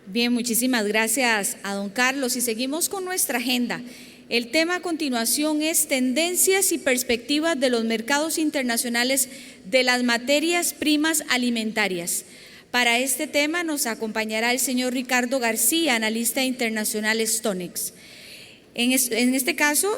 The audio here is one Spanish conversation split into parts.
Bien, muchísimas gracias a don Carlos y seguimos con nuestra agenda. El tema a continuación es tendencias y perspectivas de los mercados internacionales de las materias primas alimentarias. Para este tema nos acompañará el señor Ricardo García, analista internacional Stonex. En este caso,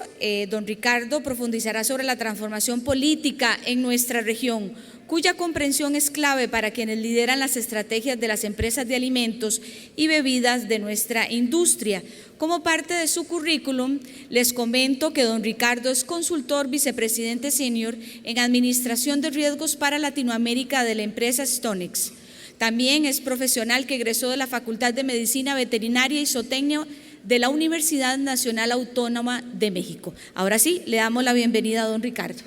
don Ricardo profundizará sobre la transformación política en nuestra región, cuya comprensión es clave para quienes lideran las estrategias de las empresas de alimentos y bebidas de nuestra industria. Como parte de su currículum, les comento que don Ricardo es consultor vicepresidente senior en Administración de Riesgos para Latinoamérica de la empresa Stonex. También es profesional que egresó de la Facultad de Medicina Veterinaria y Zootecnia de la Universidad Nacional Autónoma de México. Ahora sí, le damos la bienvenida a don Ricardo.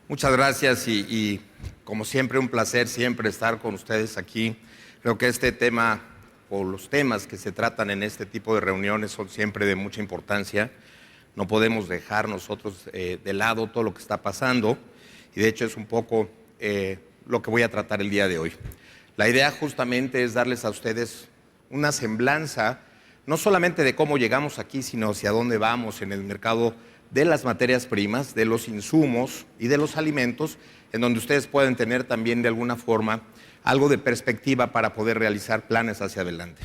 Muchas gracias y como siempre un placer siempre estar con ustedes aquí. Creo que este tema o los temas que se tratan en este tipo de reuniones son siempre de mucha importancia. No podemos dejar nosotros de lado todo lo que está pasando y de hecho es un poco lo que voy a tratar el día de hoy. La idea justamente es darles a ustedes una semblanza, no solamente de cómo llegamos aquí, sino hacia dónde vamos en el mercado de las materias primas, de los insumos y de los alimentos, en donde ustedes pueden tener también de alguna forma algo de perspectiva para poder realizar planes hacia adelante.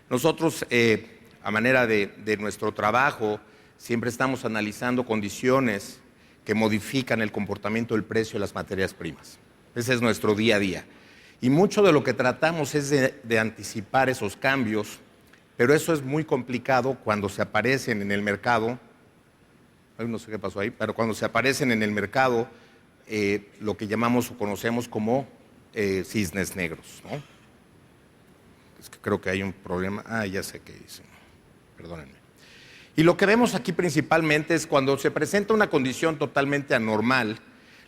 Nosotros, a manera de nuestro trabajo, siempre estamos analizando condiciones que modifican el comportamiento del precio de las materias primas. Ese es nuestro día a día. Y mucho de lo que tratamos es de anticipar esos cambios, pero eso es muy complicado cuando se aparecen en el mercado. No sé qué pasó ahí, pero cuando se aparecen en el mercado lo que llamamos o conocemos como cisnes negros, ¿no? Es que creo que hay un problema. Ya sé qué dicen, perdónenme. Y lo que vemos aquí principalmente es cuando se presenta una condición totalmente anormal,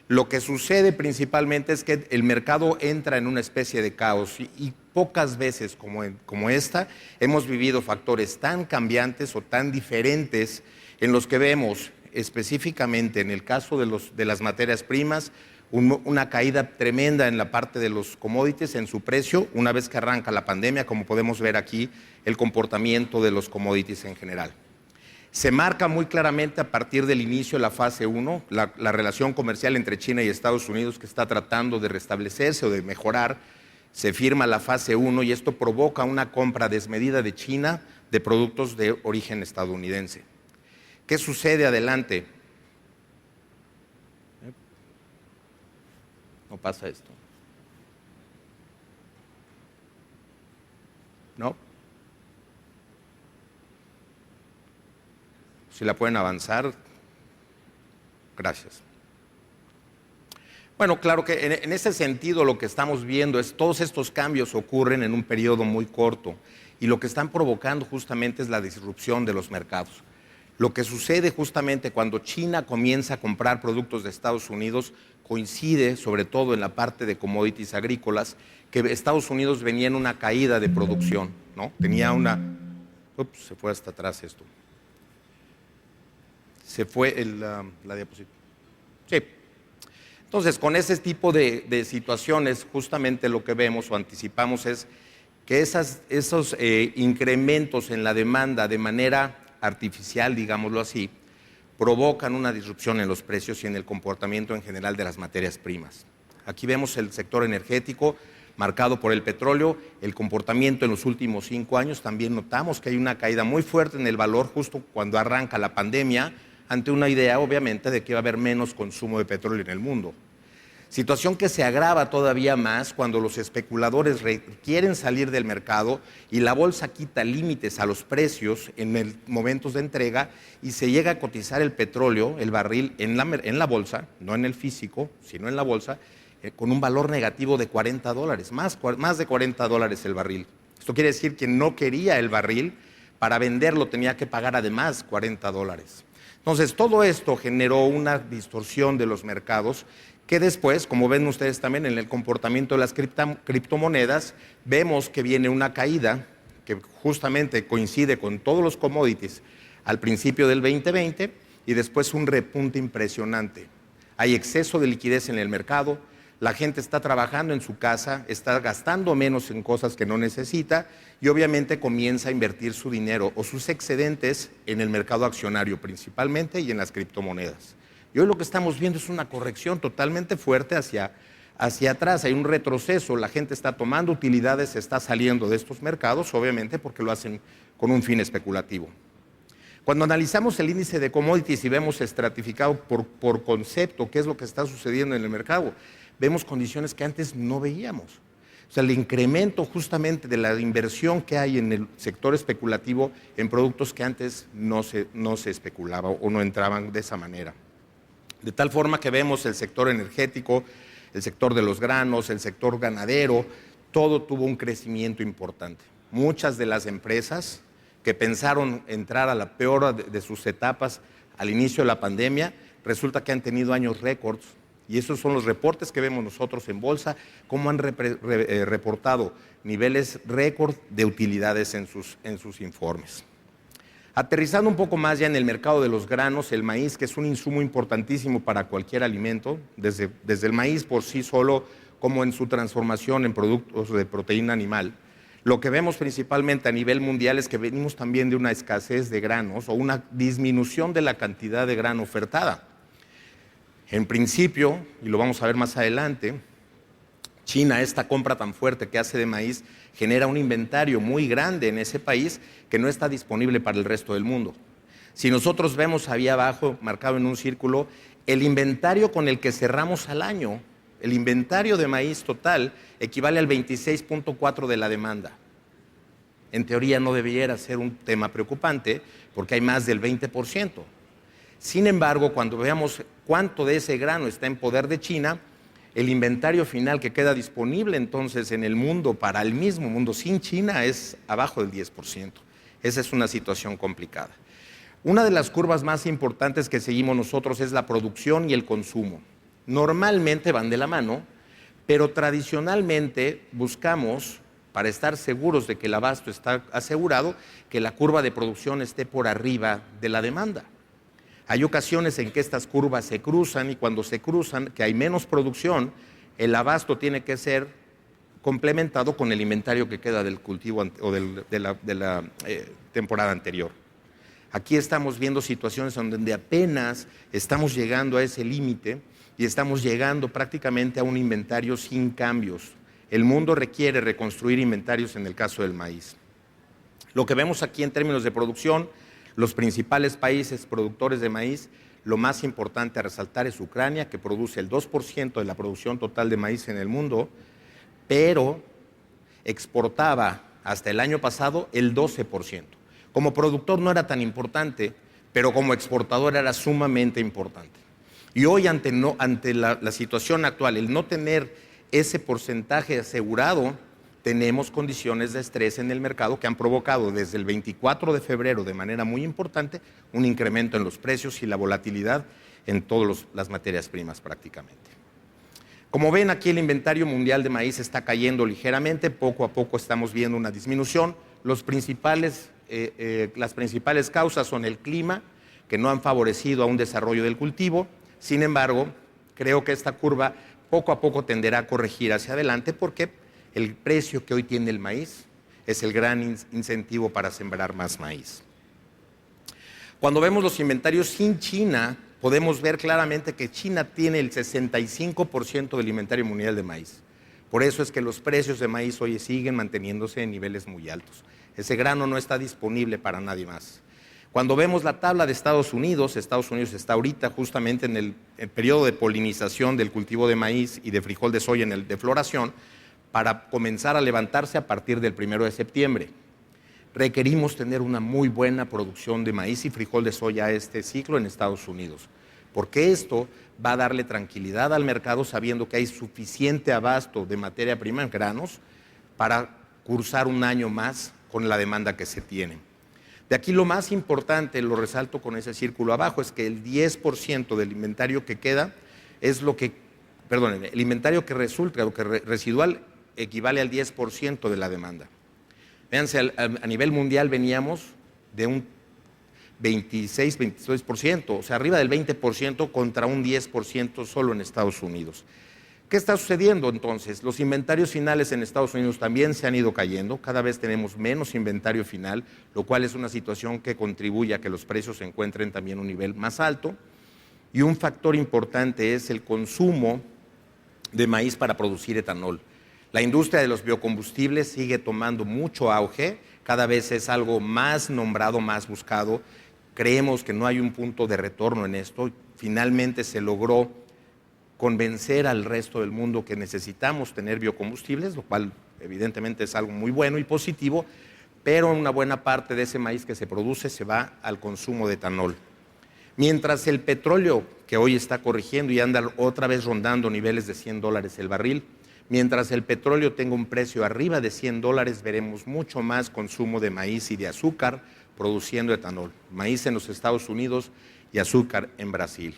lo que sucede principalmente es que el mercado entra en una especie de caos y pocas veces como esta hemos vivido factores tan cambiantes o tan diferentes en los que vemos específicamente en el caso de las materias primas una caída tremenda en la parte de los commodities en su precio una vez que arranca la pandemia, como podemos ver aquí el comportamiento de los commodities en general. Se marca muy claramente a partir del inicio de la fase 1, la relación comercial entre China y Estados Unidos que está tratando de restablecerse o de mejorar. Se firma la fase 1 y esto provoca una compra desmedida de China de productos de origen estadounidense. ¿Qué sucede adelante? No pasa esto. ¿No? Si la pueden avanzar. Gracias. Bueno, claro que en ese sentido lo que estamos viendo es todos estos cambios ocurren en un periodo muy corto y lo que están provocando justamente es la disrupción de los mercados. Lo que sucede justamente cuando China comienza a comprar productos de Estados Unidos coincide sobre todo en la parte de commodities agrícolas que Estados Unidos venía en una caída de producción, ¿no? Tenía una... se fue hasta atrás esto. Se fue la diapositiva. Sí. Entonces, con ese tipo de situaciones, justamente lo que vemos o anticipamos es que esos incrementos en la demanda de manera artificial, digámoslo así, provocan una disrupción en los precios y en el comportamiento en general de las materias primas. Aquí vemos el sector energético marcado por el petróleo, el comportamiento en los últimos 5 años, también notamos que hay una caída muy fuerte en el valor justo cuando arranca la pandemia, ante una idea obviamente de que va a haber menos consumo de petróleo en el mundo. Situación que se agrava todavía más cuando los especuladores quieren salir del mercado y la bolsa quita límites a los precios en momentos de entrega y se llega a cotizar el petróleo, el barril, en la bolsa, no en el físico, sino en la bolsa, con un valor negativo de $40, más de $40 el barril. Esto quiere decir que no quería el barril, para venderlo tenía que pagar además $40. Entonces, todo esto generó una distorsión de los mercados que después, como ven ustedes también en el comportamiento de las criptomonedas, vemos que viene una caída que justamente coincide con todos los commodities al principio del 2020 y después un repunte impresionante. Hay exceso de liquidez en el mercado, la gente está trabajando en su casa, está gastando menos en cosas que no necesita y obviamente comienza a invertir su dinero o sus excedentes en el mercado accionario principalmente y en las criptomonedas. Y hoy lo que estamos viendo es una corrección totalmente fuerte hacia atrás, hay un retroceso, la gente está tomando utilidades, está saliendo de estos mercados, obviamente porque lo hacen con un fin especulativo. Cuando analizamos el índice de commodities y vemos estratificado por concepto qué es lo que está sucediendo en el mercado, vemos condiciones que antes no veíamos. O sea, el incremento justamente de la inversión que hay en el sector especulativo en productos que antes no se especulaba o no entraban de esa manera. De tal forma que vemos el sector energético, el sector de los granos, el sector ganadero, todo tuvo un crecimiento importante. Muchas de las empresas que pensaron entrar a la peor de sus etapas al inicio de la pandemia, resulta que han tenido años récords. Y esos son los reportes que vemos nosotros en bolsa, cómo han reportado niveles récord de utilidades en sus informes. Aterrizando un poco más ya en el mercado de los granos, el maíz, que es un insumo importantísimo para cualquier alimento, desde el maíz por sí solo, como en su transformación en productos de proteína animal. Lo que vemos principalmente a nivel mundial es que venimos también de una escasez de granos o una disminución de la cantidad de grano ofertada. En principio, y lo vamos a ver más adelante, China, esta compra tan fuerte que hace de maíz, genera un inventario muy grande en ese país que no está disponible para el resto del mundo. Si nosotros vemos ahí abajo, marcado en un círculo, el inventario con el que cerramos al año, el inventario de maíz total equivale al 26.4% de la demanda. En teoría no debiera ser un tema preocupante porque hay más del 20%. Sin embargo, cuando veamos cuánto de ese grano está en poder de China, el inventario final que queda disponible entonces en el mundo, para el mismo mundo sin China, es abajo del 10%. Esa es una situación complicada. Una de las curvas más importantes que seguimos nosotros es la producción y el consumo. Normalmente van de la mano, pero tradicionalmente buscamos, para estar seguros de que el abasto está asegurado, que la curva de producción esté por arriba de la demanda. Hay ocasiones en que estas curvas se cruzan y cuando se cruzan, que hay menos producción, el abasto tiene que ser complementado con el inventario que queda del cultivo o de la temporada anterior. Aquí estamos viendo situaciones donde apenas estamos llegando a ese límite y estamos llegando prácticamente a un inventario sin cambios. El mundo requiere reconstruir inventarios en el caso del maíz. Lo que vemos aquí en términos de producción, los principales países productores de maíz, lo más importante a resaltar es Ucrania, que produce el 2% de la producción total de maíz en el mundo, pero exportaba hasta el año pasado el 12%. Como productor no era tan importante, pero como exportador era sumamente importante. Y hoy ante la situación actual, el no tener ese porcentaje asegurado, tenemos condiciones de estrés en el mercado que han provocado desde el 24 de febrero de manera muy importante un incremento en los precios y la volatilidad en todas las materias primas prácticamente. Como ven, aquí el inventario mundial de maíz está cayendo ligeramente, poco a poco estamos viendo una disminución. Las principales causas son el clima, que no han favorecido a un desarrollo del cultivo. Sin embargo, creo que esta curva poco a poco tenderá a corregir hacia adelante porque el precio que hoy tiene el maíz es el gran incentivo para sembrar más maíz. Cuando vemos los inventarios sin China, podemos ver claramente que China tiene el 65% del inventario mundial de maíz. Por eso es que los precios de maíz hoy siguen manteniéndose en niveles muy altos. Ese grano no está disponible para nadie más. Cuando vemos la tabla de Estados Unidos está ahorita justamente en el periodo de polinización del cultivo de maíz y de frijol de soya en el de floración, para comenzar a levantarse a partir del 1 de septiembre. Requerimos tener una muy buena producción de maíz y frijol de soya a este ciclo en Estados Unidos, porque esto va a darle tranquilidad al mercado sabiendo que hay suficiente abasto de materia prima en granos para cursar un año más con la demanda que se tiene. De aquí lo más importante, lo resalto con ese círculo abajo, es que el 10% del inventario que queda es el inventario que resulta, lo que residual, equivale al 10% de la demanda. Véanse, a nivel mundial veníamos de un 26%, o sea, arriba del 20% contra un 10% solo en Estados Unidos. ¿Qué está sucediendo entonces? Los inventarios finales en Estados Unidos también se han ido cayendo, cada vez tenemos menos inventario final, lo cual es una situación que contribuye a que los precios se encuentren también a un nivel más alto. Y un factor importante es el consumo de maíz para producir etanol. La industria de los biocombustibles sigue tomando mucho auge, cada vez es algo más nombrado, más buscado. Creemos que no hay un punto de retorno en esto. Finalmente se logró convencer al resto del mundo que necesitamos tener biocombustibles, lo cual evidentemente es algo muy bueno y positivo, pero una buena parte de ese maíz que se produce se va al consumo de etanol. Mientras el petróleo, que hoy está corrigiendo y anda otra vez rondando niveles de $100 el barril, mientras el petróleo tenga un precio arriba de $100, veremos mucho más consumo de maíz y de azúcar produciendo etanol. Maíz en los Estados Unidos y azúcar en Brasil.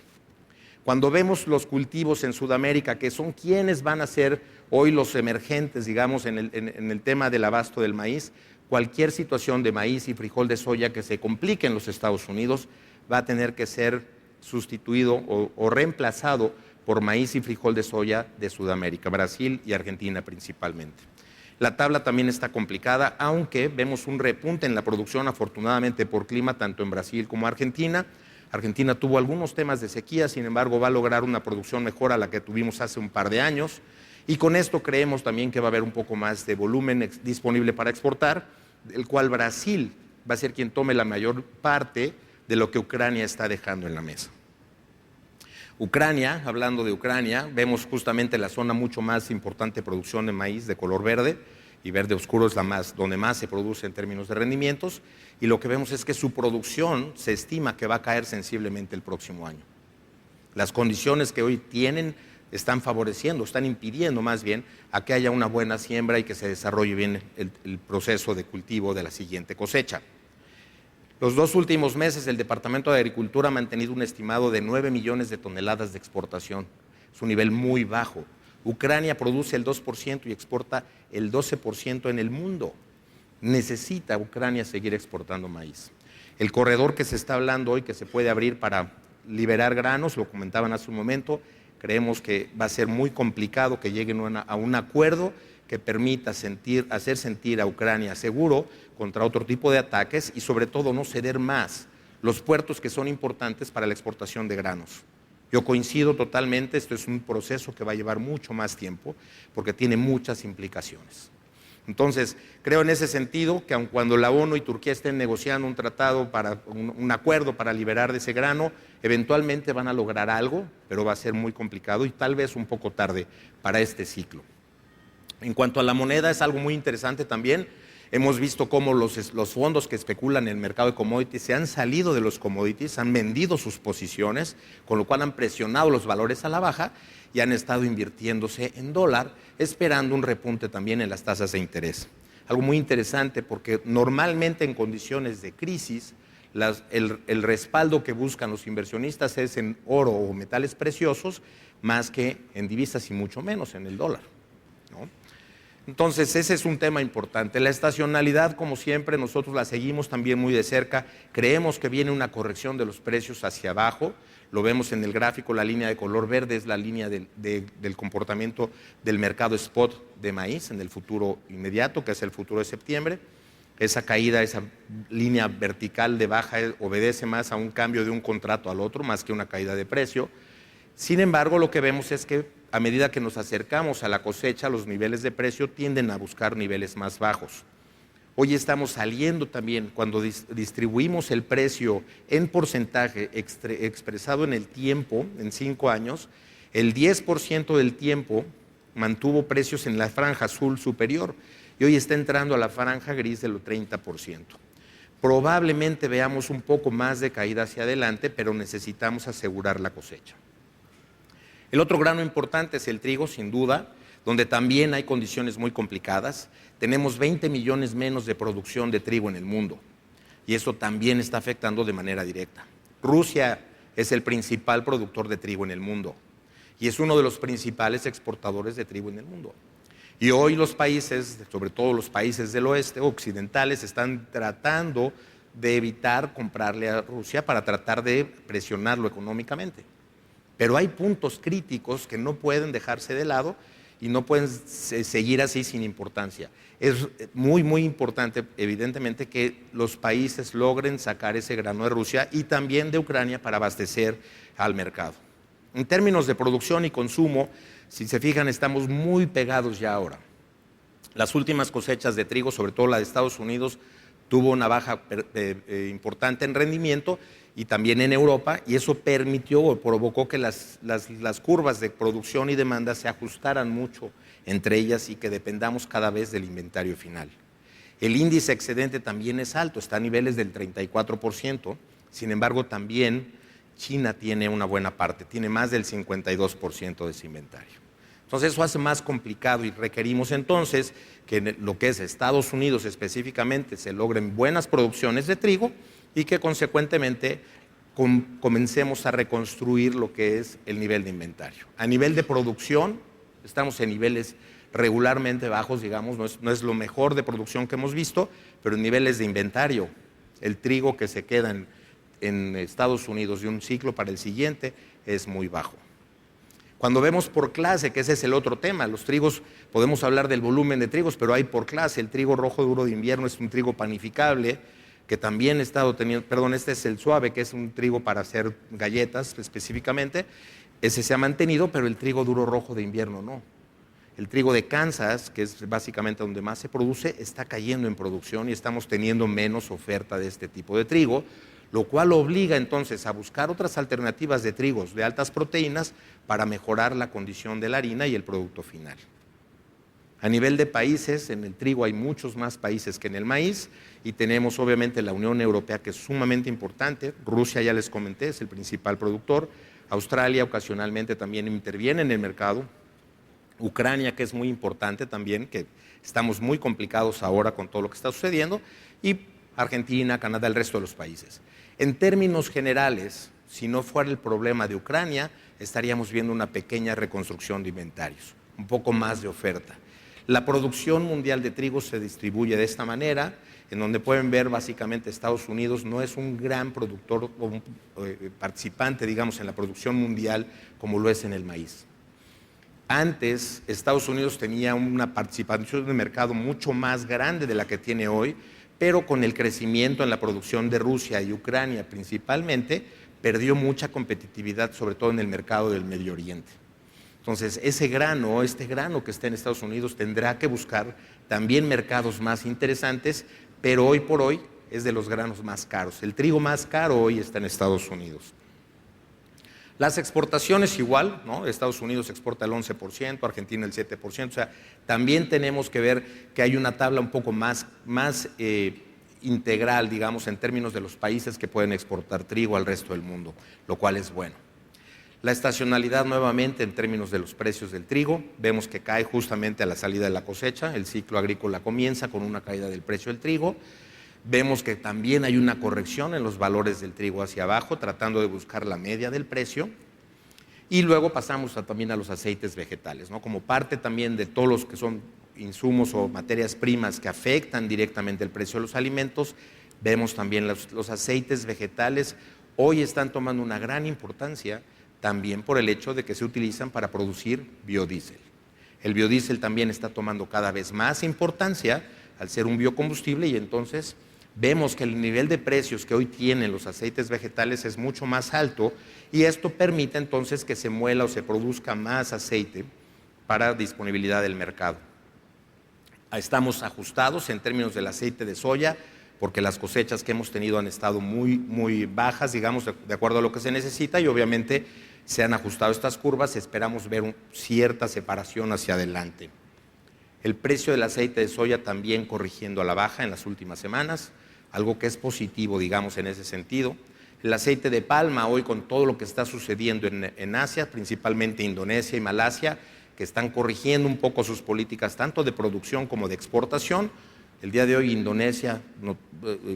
Cuando vemos los cultivos en Sudamérica, que son quienes van a ser hoy los emergentes, digamos, en el tema del abasto del maíz, cualquier situación de maíz y frijol de soya que se complique en los Estados Unidos va a tener que ser sustituido o reemplazado por maíz y frijol de soya de Sudamérica, Brasil y Argentina principalmente. La tabla también está complicada, aunque vemos un repunte en la producción, afortunadamente por clima, tanto en Brasil como Argentina. Argentina tuvo algunos temas de sequía, sin embargo va a lograr una producción mejor a la que tuvimos hace un par de años, y con esto creemos también que va a haber un poco más de volumen disponible para exportar, el cual Brasil va a ser quien tome la mayor parte de lo que Ucrania está dejando en la mesa. Ucrania, hablando de Ucrania, vemos justamente la zona mucho más importante de producción de maíz de color verde, y verde oscuro es donde más se produce en términos de rendimientos, y lo que vemos es que su producción se estima que va a caer sensiblemente el próximo año. Las condiciones que hoy tienen están favoreciendo, están impidiendo más bien a que haya una buena siembra y que se desarrolle bien el proceso de cultivo de la siguiente cosecha. Los 2 últimos meses el Departamento de Agricultura ha mantenido un estimado de 9 millones de toneladas de exportación. Es un nivel muy bajo. Ucrania produce el 2% y exporta el 12% en el mundo. Necesita Ucrania seguir exportando maíz. El corredor que se está hablando hoy, que se puede abrir para liberar granos, lo comentaban hace un momento, creemos que va a ser muy complicado que lleguen a un acuerdo que permita hacer sentir a Ucrania seguro contra otro tipo de ataques y sobre todo no ceder más los puertos que son importantes para la exportación de granos. Yo coincido totalmente, esto es un proceso que va a llevar mucho más tiempo porque tiene muchas implicaciones. Entonces, creo en ese sentido que aun cuando la ONU y Turquía estén negociando un tratado, un acuerdo para liberar de ese grano, eventualmente van a lograr algo, pero va a ser muy complicado y tal vez un poco tarde para este ciclo. En cuanto a la moneda, es algo muy interesante también. Hemos visto cómo los fondos que especulan en el mercado de commodities se han salido de los commodities, han vendido sus posiciones, con lo cual han presionado los valores a la baja y han estado invirtiéndose en dólar, esperando un repunte también en las tasas de interés. Algo muy interesante porque normalmente en condiciones de crisis, el respaldo que buscan los inversionistas es en oro o metales preciosos, más que en divisas y mucho menos en el dólar, ¿no? Entonces, ese es un tema importante. La estacionalidad, como siempre, nosotros la seguimos también muy de cerca. Creemos que viene una corrección de los precios hacia abajo. Lo vemos en el gráfico, la línea de color verde es la línea del comportamiento del mercado spot de maíz en el futuro inmediato, que es el futuro de septiembre. Esa caída, esa línea vertical de baja obedece más a un cambio de un contrato al otro, más que una caída de precio. Sin embargo, lo que vemos es que a medida que nos acercamos a la cosecha, los niveles de precio tienden a buscar niveles más bajos. Hoy estamos saliendo también, cuando distribuimos el precio en porcentaje expresado en el tiempo, en 5 años, el 10% del tiempo mantuvo precios en la franja azul superior y hoy está entrando a la franja gris del 30%. Probablemente veamos un poco más de caída hacia adelante, pero necesitamos asegurar la cosecha. El otro grano importante es el trigo, sin duda, donde también hay condiciones muy complicadas. Tenemos 20 millones menos de producción de trigo en el mundo y eso también está afectando de manera directa. Rusia es el principal productor de trigo en el mundo y es uno de los principales exportadores de trigo en el mundo. Y hoy los países, sobre todo los países del oeste occidentales, están tratando de evitar comprarle a Rusia para tratar de presionarlo económicamente. Pero hay puntos críticos que no pueden dejarse de lado y no pueden seguir así sin importancia. Es muy, muy importante, evidentemente, que los países logren sacar ese grano de Rusia y también de Ucrania para abastecer al mercado. En términos de producción y consumo, si se fijan, estamos muy pegados ya ahora. Las últimas cosechas de trigo, sobre todo la de Estados Unidos, tuvo una baja importante en rendimiento y también en Europa, y eso permitió o provocó que las curvas de producción y demanda se ajustaran mucho entre ellas y que dependamos cada vez del inventario final. El índice excedente también es alto, está a niveles del 34%, sin embargo también China tiene una buena parte, tiene más del 52% de ese inventario. Entonces eso hace más complicado y requerimos entonces que en lo que es Estados Unidos específicamente se logren buenas producciones de trigo y que consecuentemente comencemos a reconstruir lo que es el nivel de inventario. A nivel de producción estamos en niveles regularmente bajos, digamos, no es lo mejor de producción que hemos visto, pero en niveles de inventario, el trigo que se queda en Estados Unidos de un ciclo para el siguiente es muy bajo. Cuando vemos por clase, que ese es el otro tema, los trigos, podemos hablar del volumen de trigos, pero hay por clase. El trigo rojo duro de invierno es un trigo panificable, que también he estado teniendo, perdón, este es el suave, que es un trigo para hacer galletas específicamente, ese se ha mantenido, pero el trigo duro rojo de invierno no. El trigo de Kansas, que es básicamente donde más se produce, está cayendo en producción y estamos teniendo menos oferta de este tipo de trigo, lo cual obliga entonces a buscar otras alternativas de trigos de altas proteínas para mejorar la condición de la harina y el producto final. A nivel de países, en el trigo hay muchos más países que en el maíz y tenemos obviamente la Unión Europea, que es sumamente importante. Rusia, ya les comenté, es el principal productor. Australia ocasionalmente también interviene en el mercado. Ucrania, que es muy importante también, que estamos muy complicados ahora con todo lo que está sucediendo, y Argentina, Canadá, el resto de los países. En términos generales, si no fuera el problema de Ucrania, estaríamos viendo una pequeña reconstrucción de inventarios, un poco más de oferta. La producción mundial de trigo se distribuye de esta manera, en donde pueden ver básicamente Estados Unidos no es un gran productor o un participante, digamos, en la producción mundial como lo es en el maíz. Antes, Estados Unidos tenía una participación de mercado mucho más grande de la que tiene hoy, pero con el crecimiento en la producción de Rusia y Ucrania principalmente, perdió mucha competitividad, sobre todo en el mercado del Medio Oriente. Entonces, este grano que está en Estados Unidos tendrá que buscar también mercados más interesantes, pero hoy por hoy es de los granos más caros. El trigo más caro hoy está en Estados Unidos. Las exportaciones igual, ¿no? Estados Unidos exporta el 11%, Argentina el 7%, o sea, también tenemos que ver que hay una tabla un poco más integral, digamos, en términos de los países que pueden exportar trigo al resto del mundo, lo cual es bueno. La estacionalidad nuevamente en términos de los precios del trigo, vemos que cae justamente a la salida de la cosecha, el ciclo agrícola comienza con una caída del precio del trigo. Vemos que también hay una corrección en los valores del trigo hacia abajo, tratando de buscar la media del precio. Y luego pasamos también a los aceites vegetales, ¿no? Como parte también de todos los que son insumos o materias primas que afectan directamente el precio de los alimentos, vemos también los aceites vegetales. Hoy están tomando una gran importancia también por el hecho de que se utilizan para producir biodiesel. El biodiesel también está tomando cada vez más importancia al ser un biocombustible y entonces vemos que el nivel de precios que hoy tienen los aceites vegetales es mucho más alto y esto permite entonces que se muela o se produzca más aceite para disponibilidad del mercado. Estamos ajustados en términos del aceite de soya porque las cosechas que hemos tenido han estado muy bajas, digamos, de acuerdo a lo que se necesita y obviamente se han ajustado estas curvas, esperamos ver cierta separación hacia adelante. El precio del aceite de soya también corrigiendo a la baja en las últimas semanas, algo que es positivo, digamos, en ese sentido. El aceite de palma, hoy con todo lo que está sucediendo en Asia, principalmente Indonesia y Malasia, que están corrigiendo un poco sus políticas tanto de producción como de exportación. El día de hoy Indonesia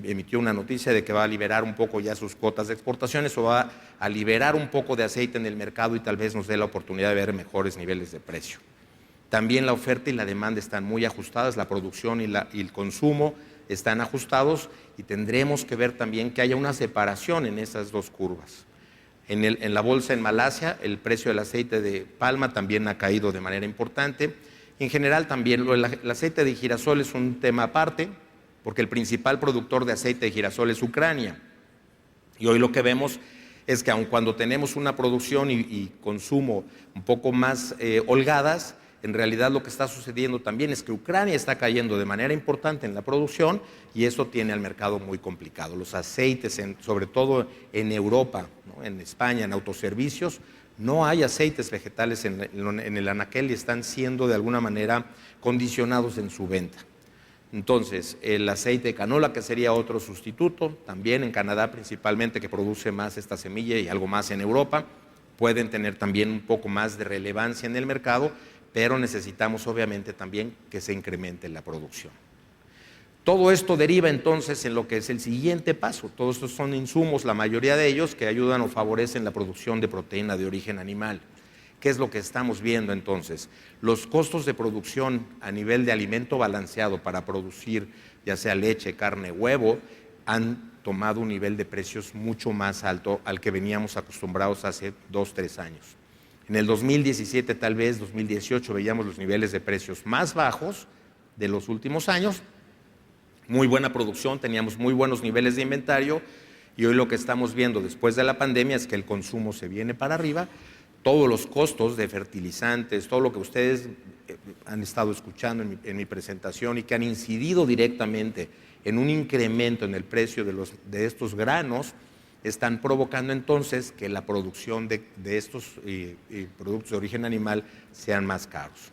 emitió una noticia de que va a liberar un poco ya sus cuotas de exportaciones o va a liberar un poco de aceite en el mercado y tal vez nos dé la oportunidad de ver mejores niveles de precio. También la oferta y la demanda están muy ajustadas, la producción y el consumo están ajustados y tendremos que ver también que haya una separación en esas dos curvas. En la bolsa en Malasia, el precio del aceite de palma también ha caído de manera importante. En general también el aceite de girasol es un tema aparte, porque el principal productor de aceite de girasol es Ucrania. Y hoy lo que vemos es que aun cuando tenemos una producción y consumo un poco más holgadas, en realidad lo que está sucediendo también es que Ucrania está cayendo de manera importante en la producción y eso tiene al mercado muy complicado. Los aceites, sobre todo en Europa, ¿no? En España, en autoservicios, no hay aceites vegetales en el anaquel y están siendo de alguna manera condicionados en su venta. Entonces, el aceite de canola, que sería otro sustituto, también en Canadá principalmente, que produce más esta semilla y algo más en Europa, pueden tener también un poco más de relevancia en el mercado, pero necesitamos obviamente también que se incremente la producción. Todo esto deriva entonces en lo que es el siguiente paso. Todos estos son insumos, la mayoría de ellos, que ayudan o favorecen la producción de proteína de origen animal. ¿Qué es lo que estamos viendo entonces? Los costos de producción a nivel de alimento balanceado para producir ya sea leche, carne, huevo, han tomado un nivel de precios mucho más alto al que veníamos acostumbrados hace 2, 3 años. En el 2017, tal vez 2018, veíamos los niveles de precios más bajos de los últimos años, muy buena producción, teníamos muy buenos niveles de inventario y hoy lo que estamos viendo después de la pandemia es que el consumo se viene para arriba, todos los costos de fertilizantes, todo lo que ustedes han estado escuchando en mi presentación y que han incidido directamente en un incremento en el precio de estos granos, están provocando entonces que la producción de estos productos de origen animal sean más caros.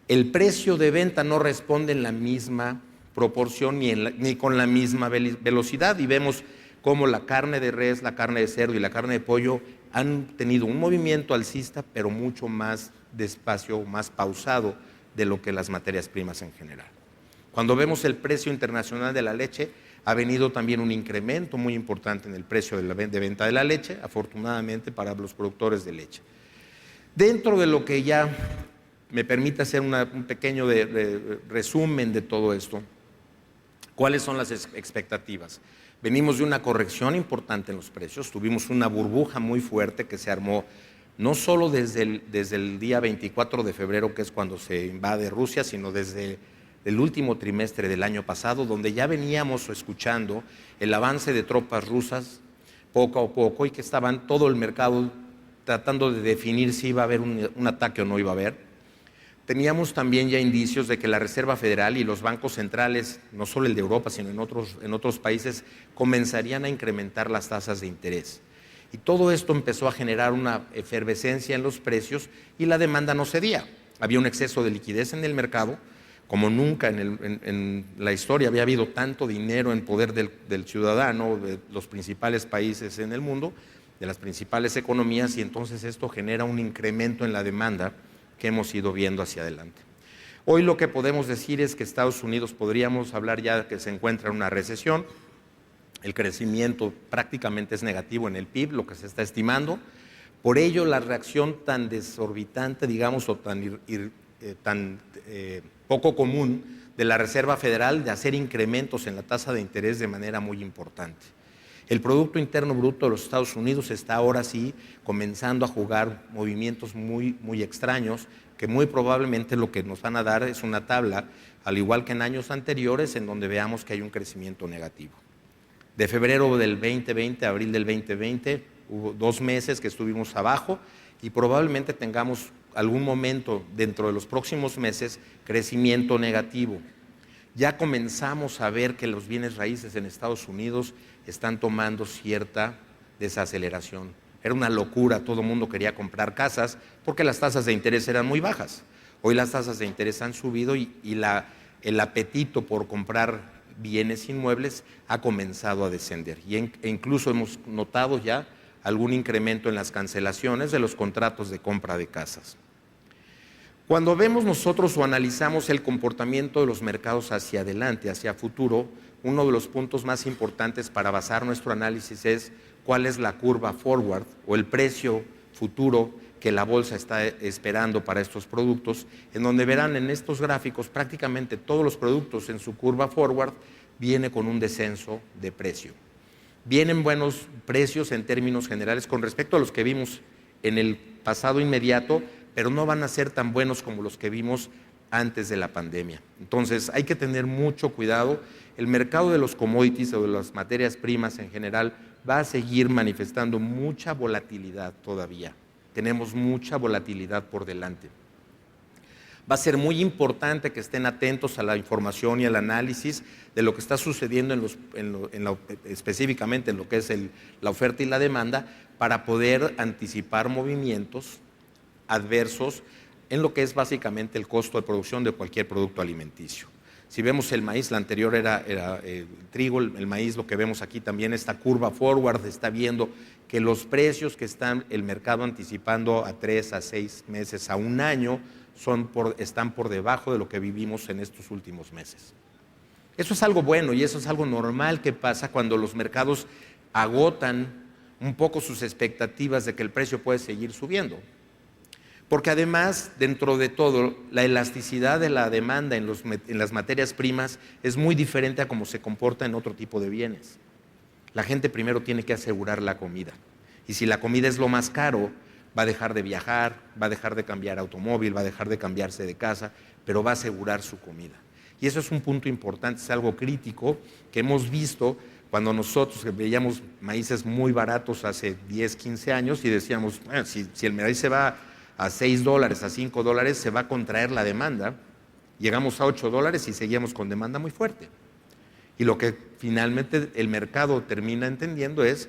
El precio de venta no responde en la misma proporción ni con la misma velocidad y vemos cómo la carne de res, la carne de cerdo y la carne de pollo han tenido un movimiento alcista, pero mucho más despacio, más pausado de lo que las materias primas en general. Cuando vemos el precio internacional de la leche, ha venido también un incremento muy importante en el precio de venta de la leche, afortunadamente para los productores de leche. Dentro de lo que ya me permite hacer un pequeño resumen de todo esto, ¿cuáles son las expectativas? Venimos de una corrección importante en los precios, tuvimos una burbuja muy fuerte que se armó no solo desde el día 24 de febrero, que es cuando se invade Rusia, sino desde el último trimestre del año pasado, donde ya veníamos escuchando el avance de tropas rusas poco a poco y que estaban todo el mercado tratando de definir si iba a haber un ataque o no iba a haber. Teníamos también ya indicios de que la Reserva Federal y los bancos centrales, no solo el de Europa, sino en otros países, comenzarían a incrementar las tasas de interés. Y todo esto empezó a generar una efervescencia en los precios y la demanda no cedía. Había un exceso de liquidez en el mercado, como nunca en la historia había habido tanto dinero en poder del ciudadano de los principales países en el mundo, de las principales economías, y entonces esto genera un incremento en la demanda que hemos ido viendo hacia adelante. Hoy lo que podemos decir es que Estados Unidos podríamos hablar ya de que se encuentra en una recesión, el crecimiento prácticamente es negativo en el PIB, lo que se está estimando, por ello la reacción tan desorbitante, digamos, o tan poco común de la Reserva Federal de hacer incrementos en la tasa de interés de manera muy importante. El Producto Interno Bruto de los Estados Unidos está ahora sí comenzando a jugar movimientos muy, muy extraños, que muy probablemente lo que nos van a dar es una tabla, al igual que en años anteriores, en donde veamos que hay un crecimiento negativo. De febrero del 2020 a abril del 2020 hubo 2 meses que estuvimos abajo y probablemente tengamos algún momento dentro de los próximos meses crecimiento negativo. Ya comenzamos a ver que los bienes raíces en Estados Unidos están tomando cierta desaceleración. Era una locura, todo el mundo quería comprar casas porque las tasas de interés eran muy bajas. Hoy las tasas de interés han subido y el apetito por comprar bienes inmuebles ha comenzado a descender. E incluso hemos notado ya algún incremento en las cancelaciones de los contratos de compra de casas. Cuando vemos nosotros o analizamos el comportamiento de los mercados hacia adelante, hacia futuro, uno de los puntos más importantes para basar nuestro análisis es cuál es la curva forward o el precio futuro que la bolsa está esperando para estos productos, en donde verán en estos gráficos prácticamente todos los productos en su curva forward viene con un descenso de precio. Vienen buenos precios en términos generales con respecto a los que vimos en el pasado inmediato, pero no van a ser tan buenos como los que vimos antes de la pandemia. Entonces hay que tener mucho cuidado. El mercado de los commodities o de las materias primas en general va a seguir manifestando mucha volatilidad todavía. Tenemos mucha volatilidad por delante. Va a ser muy importante que estén atentos a la información y al análisis de lo que está sucediendo específicamente en lo que es la oferta y la demanda, para poder anticipar movimientos adversos en lo que es básicamente el costo de producción de cualquier producto alimenticio. Si vemos el maíz, la anterior era el trigo, el maíz, lo que vemos aquí también, esta curva forward está viendo que los precios que están el mercado anticipando a 3 a 6 meses, a un año, están por debajo de lo que vivimos en estos últimos meses. Eso es algo bueno y eso es algo normal que pasa cuando los mercados agotan un poco sus expectativas de que el precio puede seguir subiendo. Porque además, dentro de todo, la elasticidad de la demanda en las materias primas es muy diferente a cómo se comporta en otro tipo de bienes. La gente primero tiene que asegurar la comida. Y si la comida es lo más caro, va a dejar de viajar, va a dejar de cambiar automóvil, va a dejar de cambiarse de casa, pero va a asegurar su comida. Y eso es un punto importante, es algo crítico que hemos visto cuando nosotros veíamos maíces muy baratos hace 10, 15 años y decíamos, bueno, si el maíz se va a $6, a $5, se va a contraer la demanda. Llegamos a $8 y seguíamos con demanda muy fuerte. Y lo que finalmente el mercado termina entendiendo es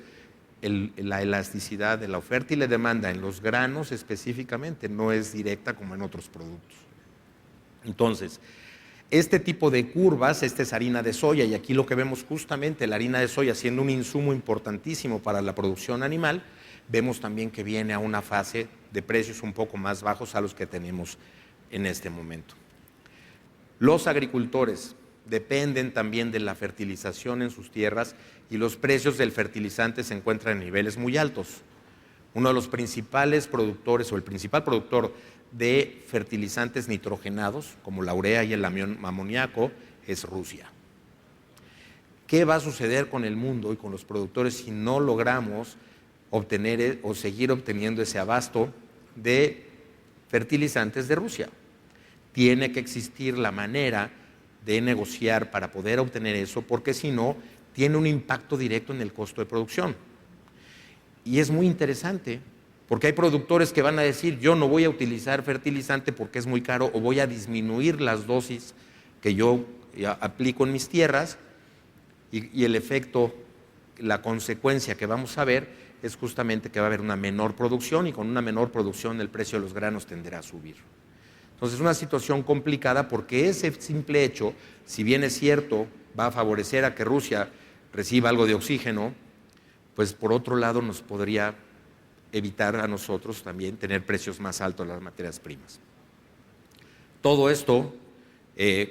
la elasticidad de la oferta y la demanda en los granos específicamente, no es directa como en otros productos. Entonces, este tipo de curvas, esta es harina de soya, y aquí lo que vemos justamente, la harina de soya siendo un insumo importantísimo para la producción animal, vemos también que viene a una fase de precios un poco más bajos a los que tenemos en este momento. Los agricultores dependen también de la fertilización en sus tierras y los precios del fertilizante se encuentran en niveles muy altos. Uno de los principales productores o el principal productor de fertilizantes nitrogenados, como la urea y el amoníaco, es Rusia. ¿Qué va a suceder con el mundo y con los productores si no logramos obtener o seguir obteniendo ese abasto de fertilizantes de Rusia? Tiene que existir la manera de negociar para poder obtener eso, porque si no, tiene un impacto directo en el costo de producción. Y es muy interesante, porque hay productores que van a decir, yo no voy a utilizar fertilizante porque es muy caro, o voy a disminuir las dosis que yo aplico en mis tierras, y el efecto, la consecuencia que vamos a ver es justamente que va a haber una menor producción, y con una menor producción el precio de los granos tenderá a subir. Entonces es una situación complicada, porque ese simple hecho, si bien es cierto, va a favorecer a que Rusia reciba algo de oxígeno, pues por otro lado nos podría evitar a nosotros también tener precios más altos en las materias primas. Todo esto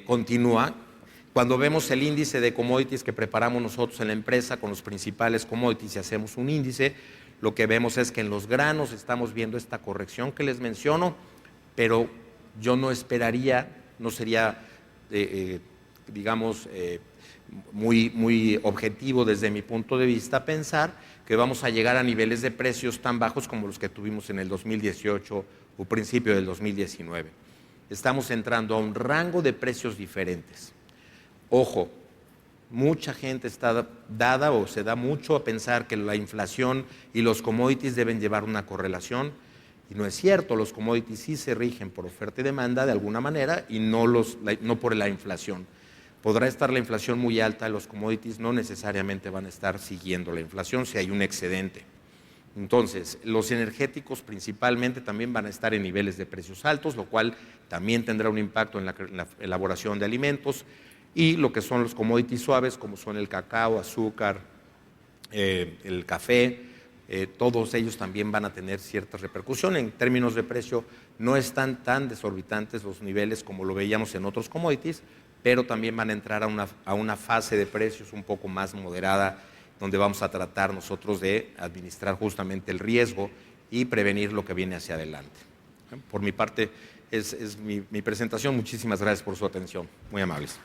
continúa. Cuando vemos el índice de commodities que preparamos nosotros en la empresa con los principales commodities y hacemos un índice, lo que vemos es que en los granos estamos viendo esta corrección que les menciono, pero yo no esperaría, no sería, muy objetivo desde mi punto de vista pensar que vamos a llegar a niveles de precios tan bajos como los que tuvimos en el 2018 o principio del 2019. Estamos entrando a un rango de precios diferentes. Ojo, mucha gente está dada o se da mucho a pensar que la inflación y los commodities deben llevar una correlación, y no es cierto. Los commodities sí se rigen por oferta y demanda de alguna manera y no por la inflación. Podrá estar la inflación muy alta, los commodities no necesariamente van a estar siguiendo la inflación si hay un excedente. Entonces, los energéticos principalmente también van a estar en niveles de precios altos, lo cual también tendrá un impacto en la elaboración de alimentos, y lo que son los commodities suaves, como son el cacao, azúcar, el café, todos ellos también van a tener cierta repercusión. En términos de precio no están tan desorbitantes los niveles como lo veíamos en otros commodities, pero también van a entrar a una fase de precios un poco más moderada, donde vamos a tratar nosotros de administrar justamente el riesgo y prevenir lo que viene hacia adelante. Por mi parte, es mi presentación. Muchísimas gracias por su atención. Muy amables.